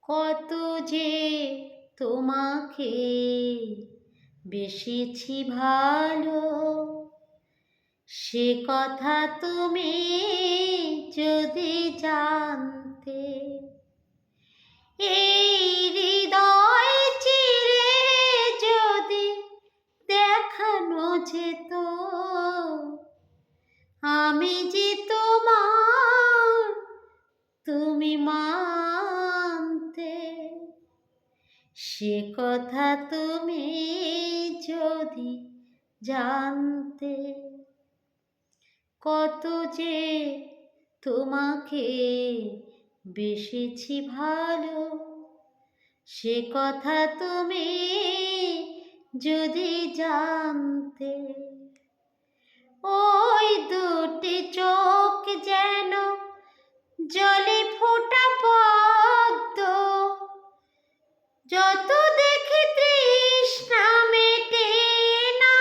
কত যে তোমাকে বেসেছি ভালো, সে কথা তুমি যদি জানতে। এই হৃদয় চিরে যদি দেখানো যেত, আমি যে তোমার তুমি মানতে। সে কথা তুমি যদি জানতে। কত যে তোমাকে বেসেছি ভালো, সে কথা তুমি যদি জানতে। ওই দুটি চোখ যেন জলে ফোটা পদ্ম, যত দেখি তৃষ্ণা মেটে না,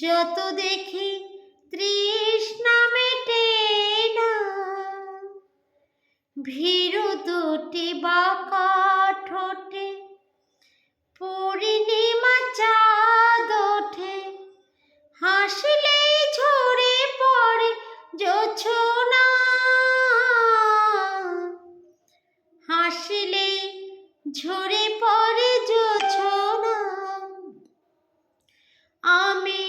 যত দেখি তৃষ্ণা মেটে না। ভীরু দুটি বাঁকা ঠোঁটে পূর্ণিমা চাঁদ ওঠে, হাসলেই ঝরে পড়ে জোছনা, হাসলেই ঝরে পড়ে জোছনা। আমি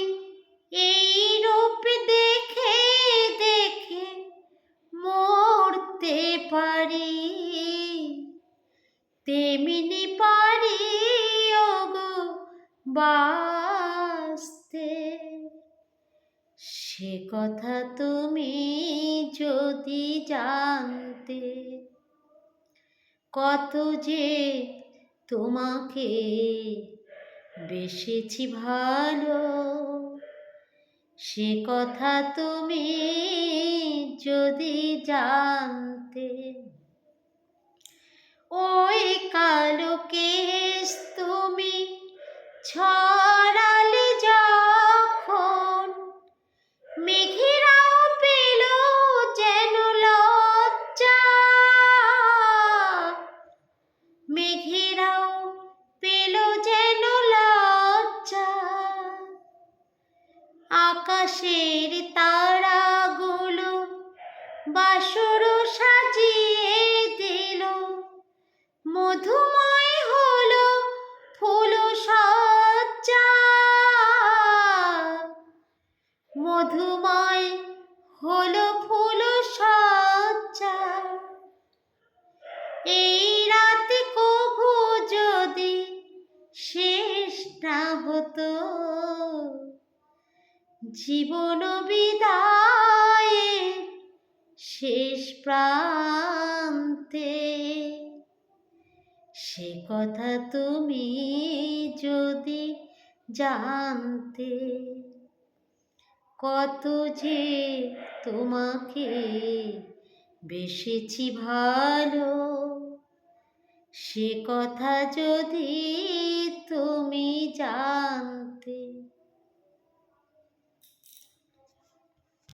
এই রূপ দেখে দেখে মরতে পারি, তেমনি পারি ওগো বাঁচতে। সে কথা তুমি যদি জানতে। কত যে তোমাকে বেসেছি ভালো, সে কথা তুমি যদি জানতে। ওই কালো কেশ তুমি ছড়ালে যখন, মেঘেরাও পেল যেন লজ্জা, মেঘেরাও পেল যেন লজ্জা। আকাশের তারাগুলো বাসর সাজিয়ে দিল, মধুময় হলো ফুল সজ্জা, মধুময় হলো ফুল সজ্জা। এই রাতে কভু যদি শেষ না হতো, জীবন বিদায়ে শেষ প্রান্তে। সে কথা তুমি যদি জানতে। কত যে তোমাকে বেসেছি ভালো, সে কথা যদি তুমি জানতে।